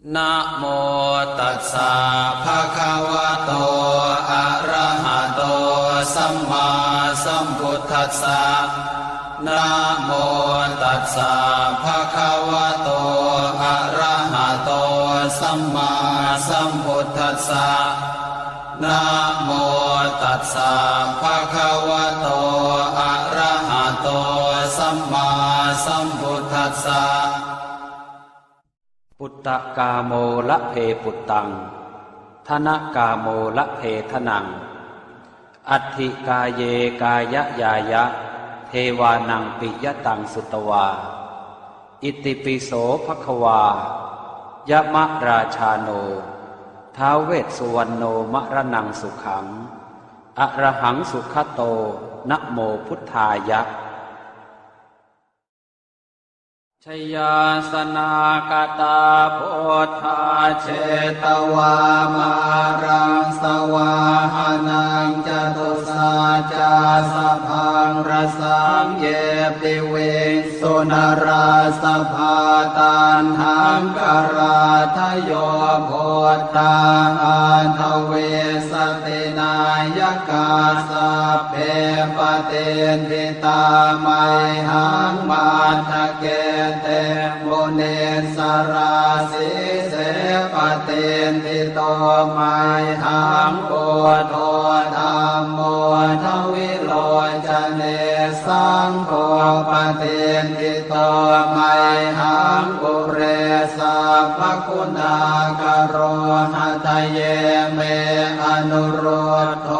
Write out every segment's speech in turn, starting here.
นะโมตัสสะภะคะวะโตอะระหะโตสัมมาสัมพุทธัสสะนะโมตัสสะภะคะวะโตอะระหะโตสัมมาสัมพุทธัสสะนะโมตัสสะภะคะวะโตอะระหะโตสัมมาสัมพุทธัสสะปุตตะกาโมละเพปุตตังธนกาโมละเพทนังอัตถิกาเยกายะยายะเทวานังปิยตังสุตวาอิติปิโสภควายะมะราชาโนท้าวเวสสุวรรณโนมะระนังสุขังอะระหังสุขโตนะโมพุทธายะชยาสนากตาโพธาเชตวามารังสวาหานังจตุสาจาสพังรสังเยปิเวสุนราสภาตันหังกราทโยโพธาอันทเวสตินายกาสัพเพปเตนทิตาไมหังมาทะเกเตโมเนสราสิเสปเตนทิโตไมหังโอโทธัมโมทวิโลจเนสังโฆปเตนทิโตไมหังปุเรสัพพคุณากโรหะทะเยเมอนุโรธโท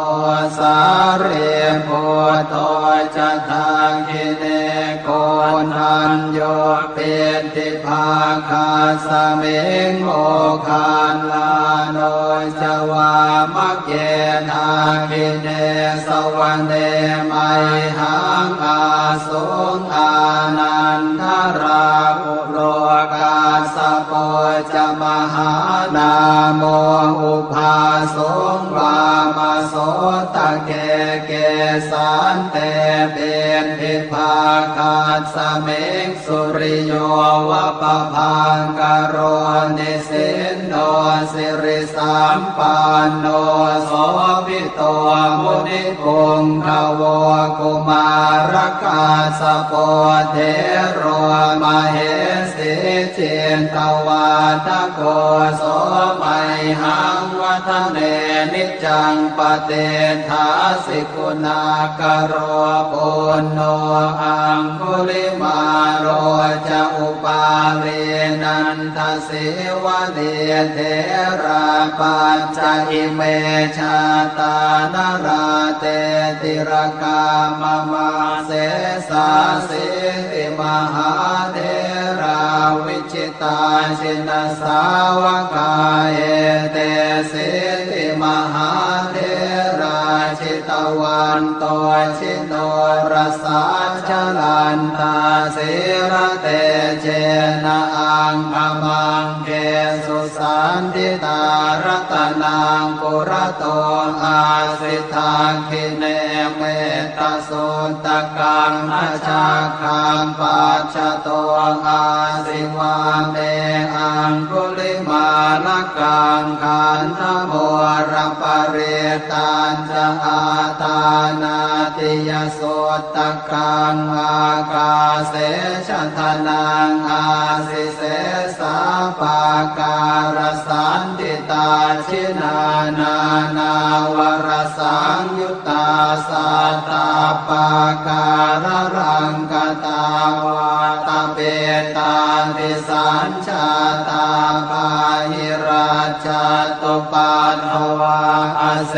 สาเรโพโทจะทังคิเนโกนัญโยเปติภาคาสเมงโมคานลาโนจวามะเกนาคิเนสวรรเนไมหังอาสุงอานันทราอุโลกาสโปจะมหานาโมอุภาสงวามโสตะเกเกสันเตเป็นทิภาคาสเมงสุริโยวะปะพังกโรนิสินโนสิริสัมปันโนโสภิโตมุนิพงขโวกุมารกาสโปเทโรมเหสิเจนตวาทโกโสไมหังวัฒเนนิจังปเตทาสิกุณากโรปุณโนอังคุลิมาโรจะอุปาเรนันทสิวะเดเทราปัญจอิเมชาตานราเตติรกามมาเสสาสิติมหาเทราวิจิตาชินสาวกาเอเตสิติมหาเทราชิตวันโตชิโนรสาชลันตาสิระเตเจนะอังคมังเกสุสันติตารัตนังปุระโตอาสิทาคิเนเมตสุตกังอาชาคังปัจจโตอาสิวาเมอังคุลิมาลกังขันธโมระปะเรตัญจะอาตานาติยสุตกังอากาเสชทนังอาสิเสสาปาการสันติตาชินานานาวรสังยุตตาสัตตาปาการรังกตาวาตาเปตาติสัญชาตาปาหิราชตุปัฏฐวาอาเส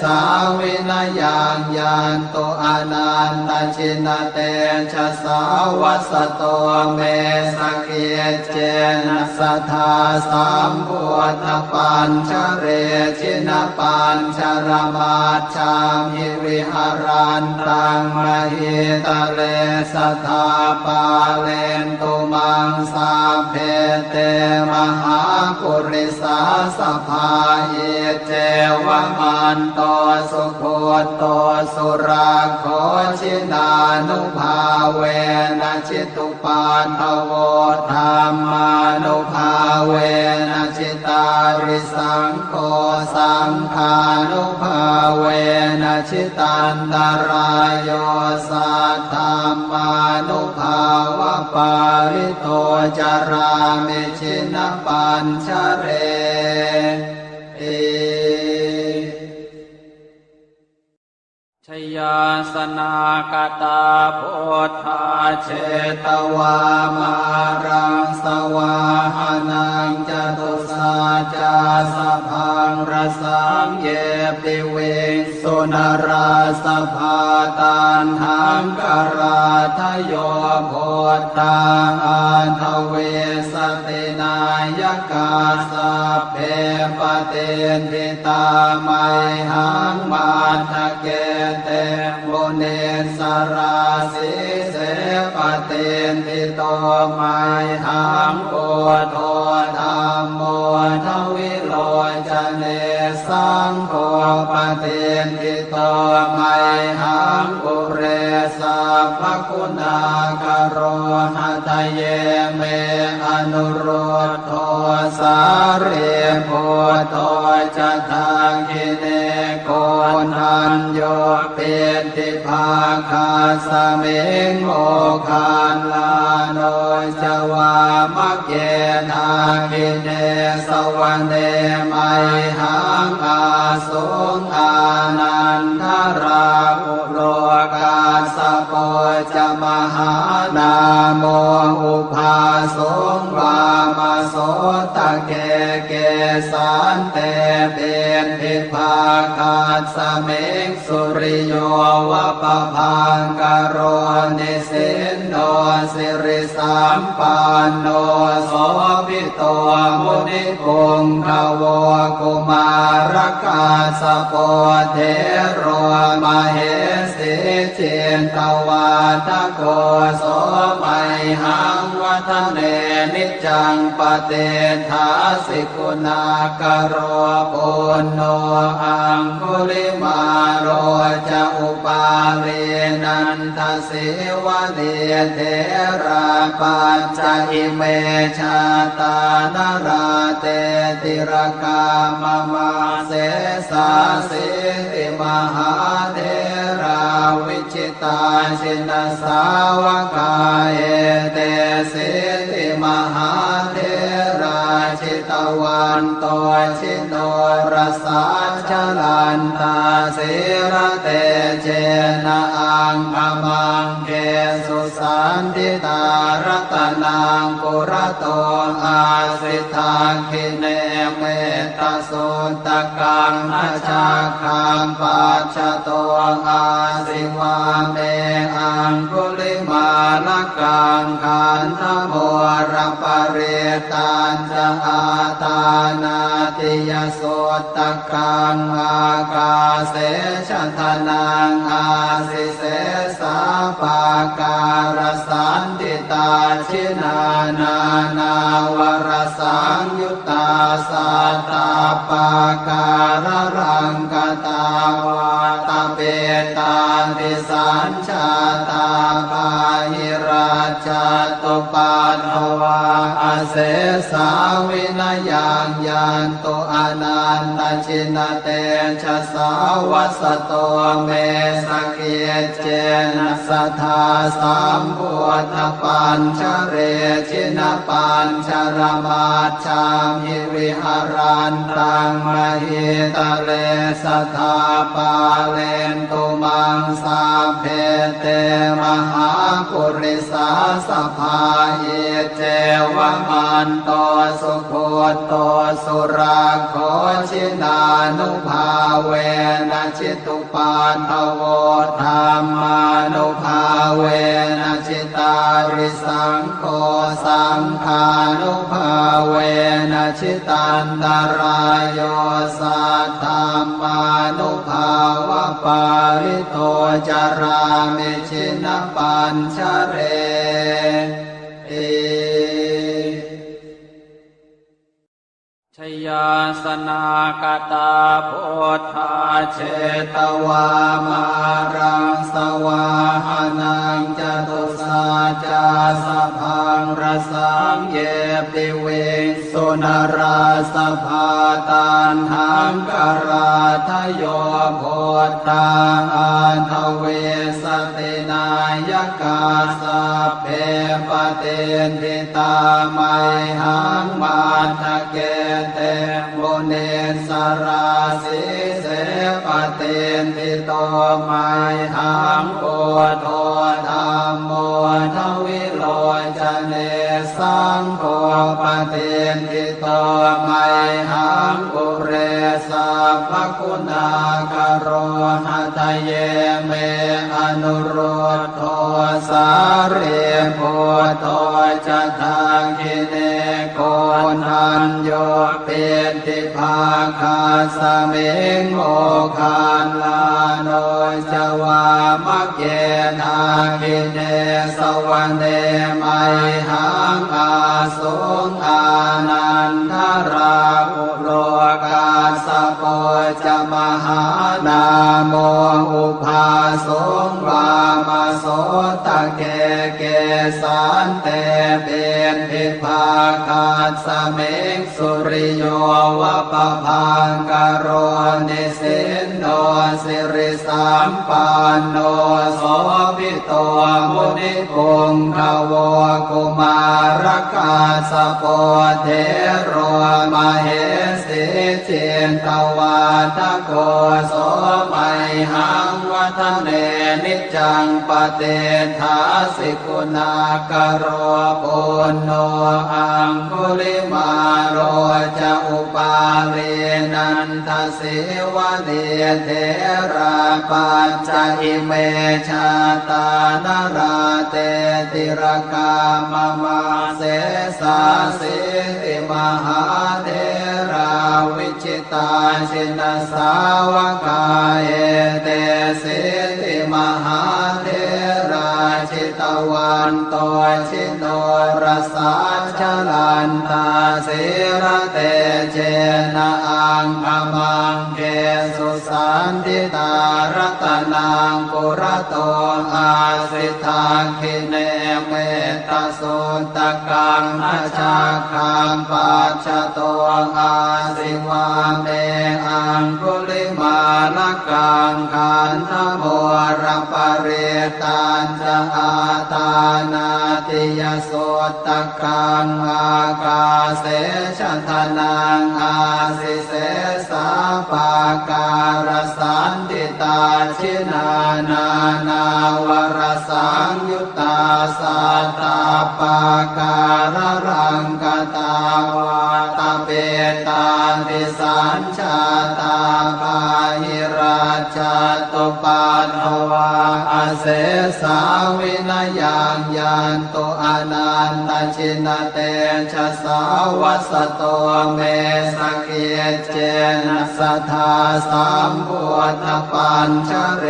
สาวินยังยันตุอนันตชินเตชะสาวัสโตเมสเกเจนะสัทธาสัมพุทธปัญชเรชินปัญชรมาชามิวิหารันตังมหิตะเลสัทธาปาเลนตุมังสาเพเตมหาปุริสาสภาเยเจวมันโตสุโคโตสุราโคชินานุภาเวนะชิตุปันทโวธรรมานุภาเวนะ ตาริสังโฆสังฆานุภาเวนะชิตันตรายโยสัทธัมมานุภาวะปาริโตจารามิชินปัญชเรชยาสนากตาโพธาเชตวามารังสวาหานังจตุสาจาสพังรสังเยปิเวสุนราสภาตันหังกราทโยโพธาอันทเวสตินายกาสัพเพปเตนทิตาไมหังมาทะเกเตมุเนสราสิเสปเตนทิโตไมหังโอโทธัมโมทวิโลจเนสังโฆปเตนทิโตไมหังปุเรสัพพคุณากโรหะทะเยเมอนุโรธโทสาเรโพโทจะทังคิเนโกนันโยเปติภาคาสเมงโมคานลาโนจวามะเกนาคิเนสวรรเนไมหังอาสุงอานันทราอุโลกาสโปจะมหานาโมอุภาสุงวามาโสตะเกเกสันเตเป็นทิภาคาสเมงสุริโยวะปะพังกโรนิสินโนสิริสัมปันโนโสภิโตมุนิปุงภวกุมารกาสโปเทโรมเหสิเจนตวาทโกโสไมหังวัฒเนนิจังปเตทาสิกุณากโรปุณโนอังคุลิมาโรจะอุปาเวนันทสิวะเดเทราปัญจอิเมชาตานราเตติรกามมาเสสาสิติมหาเทราวิชิตาชินสาวกาเอเตสิติมหาเทราชิตวันโตชิโนรสาชลันตาสิระเตเจนะอังคมังเกสุสันติตารัตนังปุระโตอาสิทาคิเนเมตสุตกังอาชาคังปัจจโตอาสิวาเมอังคุลิมาลกังขันธโมรปเรตันจะอาตานาติยโสตกังอากาเสชทนังอาสิเสสาปาการสันติตาชินานานาวรสังยุตตาสัตตาปาการรังกตาวาตาเปตาติสัญชาตาปาหิราชตุปันภวาอาเสสาวินยังยันตุอนันตชินเตชะสาวัสโตเมสเกเจนะสัทธาสัมพุทธปัญชเรชินปัญชรมาชามหิวิหารันตังมหิตะเลสัทธาปาเลนตุมังสาเพเตมหาปุริสาสภาเยเจวมันโตสุโคโตสุราโคชินานุภาเวนะชิตุปันทโวธรรมานุภาเวนะชิตาริสังโฆสังฆานุภาเวนะชิตันตรายโยสัทธัมมานุภาวะปาริโตจารามิชินปัญชเร ชยาสนากตาโพธาเชตวามารังสวาหานังจตุสาจาสพังรสังเยปิเวสุนราสภาตันหังกราทโยโพธาอันทเวสตินายกาสัพเพปเตนทิตาไมหังมาทะเกเตโมเนสราสิเสปเตนทิโตไมหังโอโทธัมโมทวิโลจเนสังโฆปเตนทิโตไมหังปุเรสัพพคุณากโรหะทะเยเมอนุโรธโทสาเรโพโทจะทังคิเนโกนันโยเปติภาคาสเมงโมคานลาโนจวามะเกนาคิเนสวรรเนไมหังอาสุงอานันทราอุโลกาสโปจะมหานาโมอุภาสงวามาโสตะเกเกสันเตเป็นทิภาคาสเมงสุริโยวะปะพังกโรนิสินโนสิริสัมปันโนโสภิโตมุนิพงภวกุมารกาสโปเทโรมเหสิเจนตวาทโกโสไมหังวัฒเนนิจังปเตทาสิกุณากโรปุณโนอังคุลิมาโรจะอุปาเลนันทสิวะเนเทราปัญจอิเมชาตานราเตติรกามมาเสสาสิติมหาเทราวิจิตาชินสาวกาเอเตสิติมหาเทราชิตวันโตชิโนรสาชลันตาสิระเตเจนะอังคมังเกสุสันติตารัตนังปุระโตอาสิทาคิเนเมตสุตกังอาชาคังปัจจโตอาสิวาเมอังคุลิมาลกังขันธโมรปเรตันจะอาตานาติยโสตกังอากาเสชทนังอาสิเสสาปาการสันติตาชินานานาวรสังยุตตาสัตตาปาการรังกตาวาตาเปตาติสัญชาตาภาหิราชตุปันภวาอาเสสาวินยังยันตุอนันตชินเตชะสาวัสโตเมสเกเจนะสัทธาสัมพุทธปัญชเร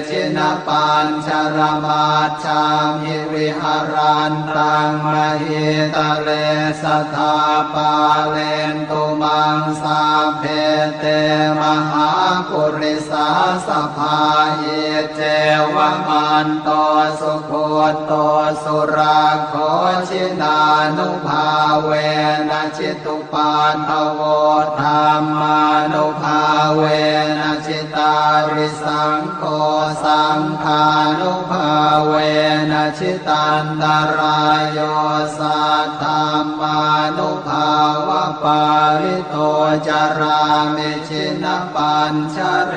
ชินปัญชรมาชามหิวิหารันตังมหิตะเลสัทธาปาเลนตุมังสาเพเตมหาปุริสาสภาเยเจวมันโตสุโคโตสุราโคชินานุภาเวนะชิตุปันทโวธรรมานุภาเวนะชิตาริสังโฆสังฆานุภาเวนะชิตันตรายโยสัทธามานุภาวะปาริโตจารามิชินปัญชเร